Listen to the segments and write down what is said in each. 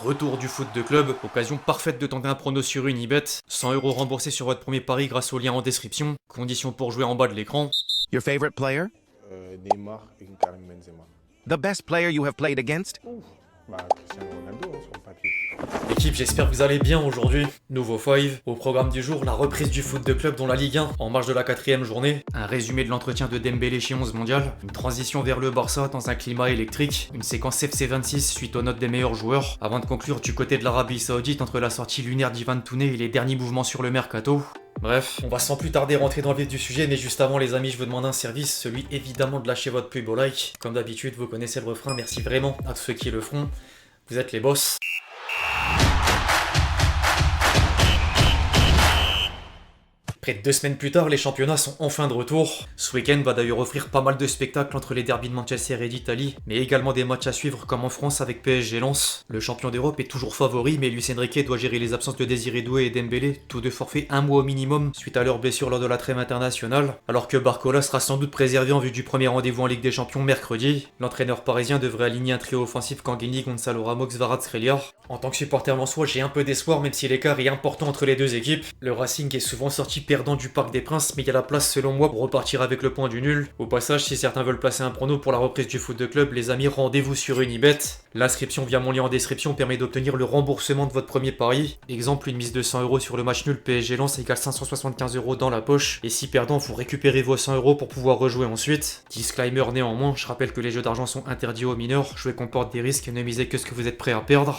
Retour du foot de club, occasion parfaite de tenter un prono sur Unibet. 100 € remboursés sur votre premier pari grâce au lien en description. Conditions pour jouer en bas de l'écran. Your favorite player? Neymar et Karim Benzema. The best player you have played against? Cristiano Ronaldo sur le papier. L'équipe, j'espère que vous allez bien aujourd'hui. Nouveau 5. Au programme du jour, la reprise du foot de club dans la Ligue 1 en marge de la 4ème journée. Un résumé de l'entretien de Dembélé chez 11 mondial. Une transition vers le Barça dans un climat électrique. Une séquence FC26 suite aux notes des meilleurs joueurs. Avant de conclure du côté de l'Arabie Saoudite entre la sortie lunaire d'Ivan Touné et les derniers mouvements sur le mercato. Bref, on va sans plus tarder rentrer dans le vif du sujet, mais juste avant les amis, je vous demande un service, celui évidemment de lâcher votre plus beau like. Comme d'habitude, vous connaissez le refrain, merci vraiment à tous ceux qui le feront. Vous êtes les boss. Près de 2 semaines plus tard, les championnats sont enfin de retour. Ce week-end va d'ailleurs offrir pas mal de spectacles entre les derbys de Manchester et d'Italie, mais également des matchs à suivre comme en France avec PSG Lens. Le champion d'Europe est toujours favori, mais Luis Enrique doit gérer les absences de Désiré Doué et Dembélé, tous deux forfaits un mois au minimum suite à leur blessure lors de la trêve internationale, alors que Barcola sera sans doute préservé en vue du premier rendez-vous en Ligue des Champions mercredi. L'entraîneur parisien devrait aligner un trio offensif Kanguini, Gonzalo Ramos, Kvaratskhelia. En tant que supporter lensois, j'ai un peu d'espoir même si l'écart est important entre les deux équipes. Le Racing est souvent sorti perdant du Parc des Princes, mais il y a la place selon moi pour repartir avec le point du nul. Au passage, si certains veulent placer un prono pour la reprise du foot de club, les amis, rendez-vous sur Unibet. L'inscription via mon lien en description permet d'obtenir le remboursement de votre premier pari. Exemple, une mise de 100 € sur le match nul PSG Lens égale 575 € dans la poche. Et si perdant, vous récupérez vos 100 € pour pouvoir rejouer ensuite. Disclaimer néanmoins, je rappelle que les jeux d'argent sont interdits aux mineurs, jouer comporte des risques et ne misez que ce que vous êtes prêt à perdre.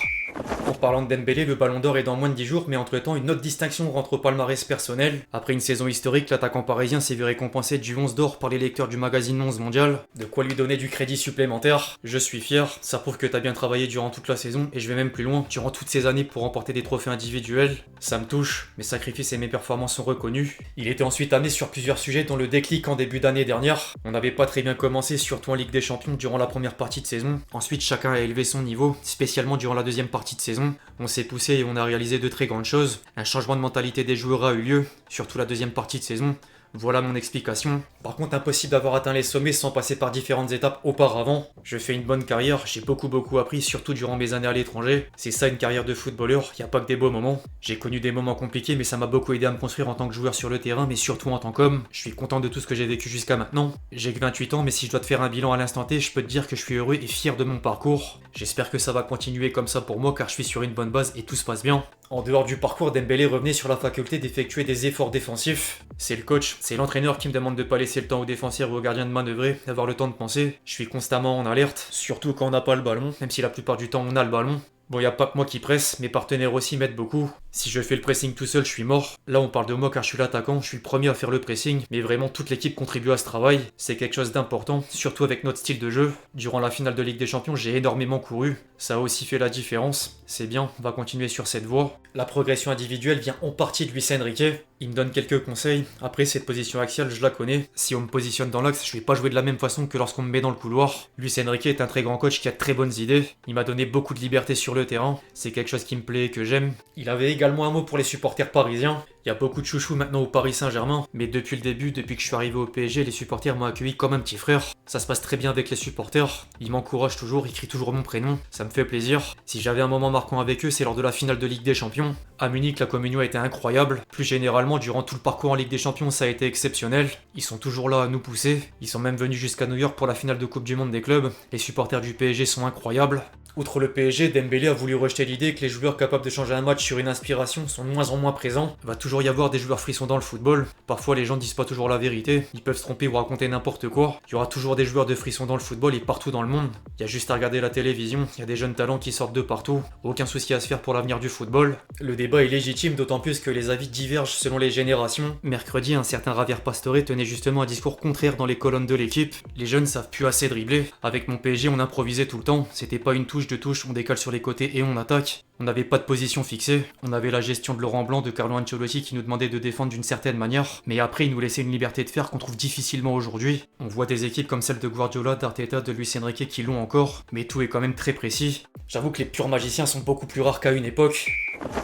En parlant de Dembélé, le Ballon d'Or est dans moins de 10 jours, mais entre-temps, une autre distinction rentre au palmarès personnel. Après une saison historique, l'attaquant parisien s'est vu récompensé du 11 d'or par les lecteurs du magazine 11 mondial. De quoi lui donner du crédit supplémentaire. Je suis fier, ça prouve que t'as bien travaillé durant toute la saison, et je vais même plus loin, durant toutes ces années pour remporter des trophées individuels. Ça me touche, mes sacrifices et mes performances sont reconnus. Il était ensuite amené sur plusieurs sujets, dont le déclic en début d'année dernière. On n'avait pas très bien commencé, surtout en Ligue des Champions, durant la première partie de saison. Ensuite, chacun a élevé son niveau, spécialement durant la deuxième partie de saison. On s'est poussé et on a réalisé de très grandes choses. Un changement de mentalité des joueurs a eu lieu, surtout la deuxième partie de saison. Voilà mon explication. Par contre, impossible d'avoir atteint les sommets sans passer par différentes étapes auparavant. Je fais une bonne carrière, j'ai beaucoup appris, surtout durant mes années à l'étranger. C'est ça une carrière de footballeur, y a pas que des beaux moments. J'ai connu des moments compliqués, mais ça m'a beaucoup aidé à me construire en tant que joueur sur le terrain, mais surtout en tant qu'homme. Je suis content de tout ce que j'ai vécu jusqu'à maintenant. J'ai que 28 ans, mais si je dois te faire un bilan à l'instant T, je peux te dire que je suis heureux et fier de mon parcours. J'espère que ça va continuer comme ça pour moi, car je suis sur une bonne base et tout se passe bien. En dehors du parcours, Dembélé revenait sur la faculté d'effectuer des efforts défensifs. C'est le coach, c'est l'entraîneur qui me demande de pas laisser le temps aux défenseurs ou aux gardiens de manœuvrer, d'avoir le temps de penser. Je suis constamment en alerte, surtout quand on n'a pas le ballon, même si la plupart du temps on a le ballon. Bon, y a pas que moi qui presse, mes partenaires aussi m'aident beaucoup. Si je fais le pressing tout seul, je suis mort. Là, on parle de moi car je suis l'attaquant, je suis le premier à faire le pressing, mais vraiment toute l'équipe contribue à ce travail. C'est quelque chose d'important, surtout avec notre style de jeu. Durant la finale de Ligue des Champions, j'ai énormément couru. Ça a aussi fait la différence. C'est bien, on va continuer sur cette voie. La progression individuelle vient en partie de Luis Enrique. Il me donne quelques conseils. Après, cette position axiale, je la connais. Si on me positionne dans l'axe, je vais pas jouer de la même façon que lorsqu'on me met dans le couloir. Luis Enrique est un très grand coach qui a de très bonnes idées. Il m'a donné beaucoup de liberté sur le terrain. C'est quelque chose qui me plaît et que j'aime. Il avait également un mot pour les supporters parisiens. Il y a beaucoup de chouchous maintenant au Paris Saint-Germain, mais depuis le début, depuis que je suis arrivé au PSG, les supporters m'ont accueilli comme un petit frère. Ça se passe très bien avec les supporters, ils m'encouragent toujours, ils crient toujours mon prénom, ça me fait plaisir. Si j'avais un moment marquant avec eux, c'est lors de la finale de Ligue des Champions. À Munich, la communion a été incroyable. Plus généralement, durant tout le parcours en Ligue des Champions, ça a été exceptionnel. Ils sont toujours là à nous pousser. Ils sont même venus jusqu'à New York pour la finale de Coupe du Monde des clubs. Les supporters du PSG sont incroyables. Outre le PSG, Dembélé a voulu rejeter l'idée que les joueurs capables de changer un match sur une inspiration sont de moins en moins présents. Il va toujours y avoir des joueurs frissons dans le football. Parfois, les gens disent pas toujours la vérité. Ils peuvent se tromper ou raconter n'importe quoi. Il y aura toujours des joueurs de frissons dans le football et partout dans le monde. Il y a juste à regarder la télévision. Il y a des jeunes talents qui sortent de partout. Aucun souci à se faire pour l'avenir du football. Le débat est légitime, d'autant plus que les avis divergent selon les générations. Mercredi, un certain Javier Pastore tenait justement un discours contraire dans les colonnes de l'équipe. Les jeunes savent plus assez dribbler. Avec mon PSG, on improvisait tout le temps. C'était pas une touche, on décale sur les côtés et on attaque. On n'avait pas de position fixée, on avait la gestion de Laurent Blanc, de Carlo Ancelotti qui nous demandait de défendre d'une certaine manière, mais après il nous laissait une liberté de faire qu'on trouve difficilement aujourd'hui. On voit des équipes comme celle de Guardiola, d'Arteta, de Luis Enrique qui l'ont encore, mais tout est quand même très précis. J'avoue que les purs magiciens sont beaucoup plus rares qu'à une époque.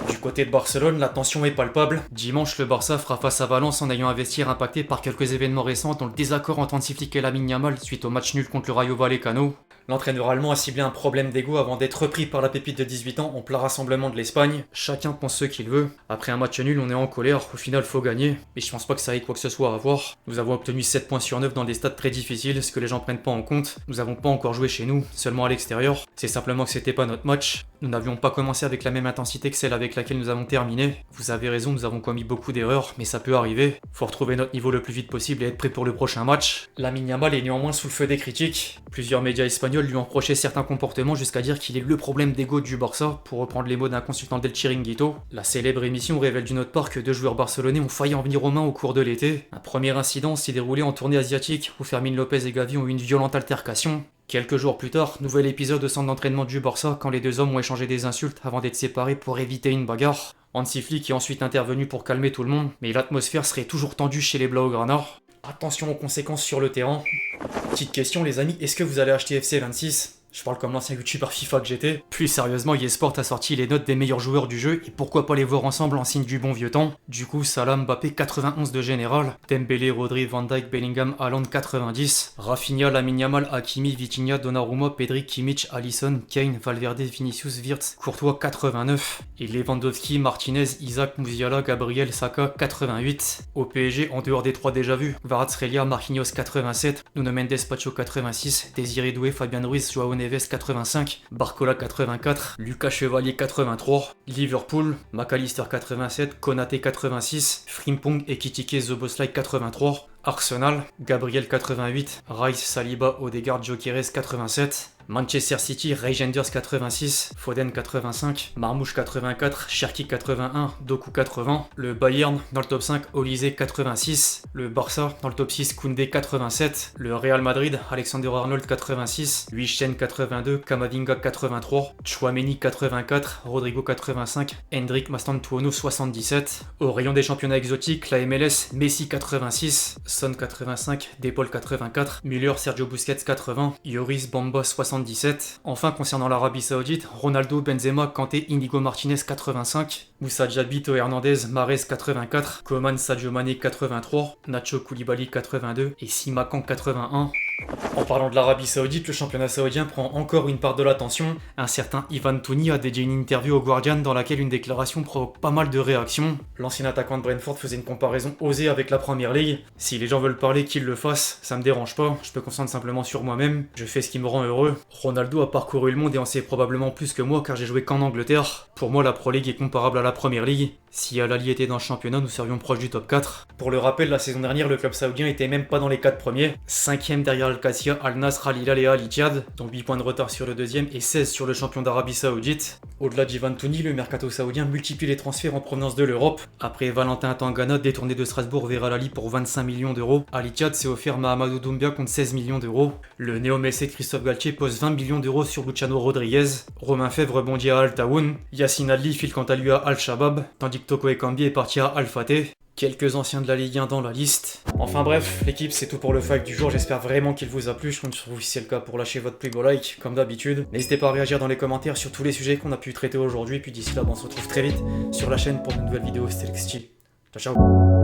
Du côté de Barcelone, la tension est palpable. Dimanche, le Barça fera face à Valence en ayant un vestiaire impacté par quelques événements récents dont le désaccord entre Hansi Flick et Lamine Yamal suite au match nul contre le Rayo Vallecano. L'entraîneur allemand a ciblé un problème d'ego avant d'être repris par la pépite de 18 ans en plein rassemblement de l'Espagne. Chacun pense ce qu'il veut. Après un match nul, on est en colère. Au final, faut gagner. Mais je pense pas que ça ait quoi que ce soit à voir. Nous avons obtenu 7 points sur 9 dans des stades très difficiles, ce que les gens prennent pas en compte. Nous avons pas encore joué chez nous, seulement à l'extérieur. C'est simplement que c'était pas notre match. Nous n'avions pas commencé avec la même intensité que celle avec laquelle nous avons terminé. Vous avez raison, nous avons commis beaucoup d'erreurs, mais ça peut arriver. Faut retrouver notre niveau le plus vite possible et être prêt pour le prochain match. Lamine Yamal est néanmoins sous le feu des critiques. Plusieurs médias espagnols lui ont reproché certains comportements jusqu'à dire qu'il est le problème d'ego du Barça, pour reprendre les mots d'un consultant del Chiringuito. La célèbre émission révèle d'une autre part que 2 joueurs barcelonais ont failli en venir aux mains au cours de l'été. Un premier incident s'est déroulé en tournée asiatique où Fermín López et Gavi ont eu une violente altercation. Quelques jours plus tard, nouvel épisode au centre d'entraînement du Barça quand les deux hommes ont échangé des insultes avant d'être séparés pour éviter une bagarre. Hansi Flick est ensuite intervenu pour calmer tout le monde, mais l'atmosphère serait toujours tendue chez les Blaugrana. Attention aux conséquences sur le terrain. Petite question les amis, est-ce que vous allez acheter FC 26 ? Je parle comme l'ancien youtubeur FIFA que j'étais. Plus sérieusement, eSport a sorti les notes des meilleurs joueurs du jeu et pourquoi pas les voir ensemble en signe du bon vieux temps. Du coup, Salah, Mbappé 91 de général, Dembélé, Rodri, Van Dijk, Bellingham, Haaland 90, Rafinha, Lamine Yamal, Hakimi, Vitinha, Donnarumma, Pedri, Kimmich, Alisson, Kane, Valverde, Vinicius, Wirtz, Courtois 89 et Lewandowski, Martinez, Isaac, Musiala, Gabriel, Saka 88. Au PSG, en dehors des 3 déjà vus, Kvaratskhelia, Marquinhos 87, Nuno Mendes, Pacho 86, Désiré Doué, Fabian Ruiz, Joao Neves 85, Barcola 84, Lucas Chevalier 83, Liverpool, McAllister 87, Konaté 86, Frimpong, Ekitike, Szoboszlai 83, Arsenal, Gabriel 88, Rice, Saliba, Odegaard, Gyökeres 87, Manchester City, Reijnders 86, Foden 85, Marmouche 84, Cherki 81, Doku 80, le Bayern dans le top 5, Olysée 86, le Barça dans le top 6, Koundé 87, le Real Madrid, Alexander Arnold 86, Huijsen 82, Camavinga 83, Tchouaméni 84, Rodrigo 85, Hendrik Mastantuono 77, au rayon des championnats exotiques, la MLS, Messi 86, Son 85, Depol 84, Müller, Sergio Busquets 80, Yoris Bamba 77. Enfin, concernant l'Arabie Saoudite, Ronaldo, Benzema, Kanté, Inigo Martinez 85, Moussa Diaby, Théo Hernandez, Mahrez 84, Coman, Sadio Mané 83, Nacho Koulibaly 82 et Simakan 81. En parlant de l'Arabie Saoudite, le championnat saoudien prend encore une part de l'attention. Un certain Ivan Touni a dédié une interview au Guardian dans laquelle une déclaration provoque pas mal de réactions. L'ancien attaquant de Brentford faisait une comparaison osée avec la Premier League. Si les gens veulent parler, qu'ils le fassent, ça me dérange pas, je me concentre simplement sur moi-même, je fais ce qui me rend heureux. Ronaldo a parcouru le monde et en sait probablement plus que moi car j'ai joué qu'en Angleterre. Pour moi, la Pro League est comparable à la Premier League. Si Al Ahly était dans le championnat, nous serions proches du top 4. Pour le rappel, la saison dernière, le club saoudien était même pas dans les 4 premiers. 5ème derrière Al-Qassia, Al-Nasr, Al-Hilal et Al-Ittihad, dont 8 points de retard sur le deuxième et 16 sur le champion d'Arabie Saoudite. Au-delà d'Ivan Touni, le mercato saoudien multiplie les transferts en provenance de l'Europe. Après Valentin Tangana, détourné de Strasbourg vers Al Ahly pour 25 millions d'euros, Al-Ittihad s'est offert Mahamadou Doumbia contre 16 millions d'euros. Le néo-messé Christophe Galtier pose 20 millions d'euros sur Luciano Rodriguez. Romain Fèvre rebondit à Al Tawoun. Yassine Adli file quant à lui à Al-Shabab, tandis que Toko Ekambi est parti à Al-Fateh. Quelques anciens de la Ligue 1 dans la liste. Enfin bref, l'équipe c'est tout pour le fact du jour, j'espère vraiment qu'il vous a plu, je compte sur vous si c'est le cas pour lâcher votre plus beau like, comme d'habitude. N'hésitez pas à réagir dans les commentaires sur tous les sujets qu'on a pu traiter aujourd'hui, puis d'ici là on se retrouve très vite sur la chaîne pour de nouvelles vidéos Steelix Steel. Ciao ciao.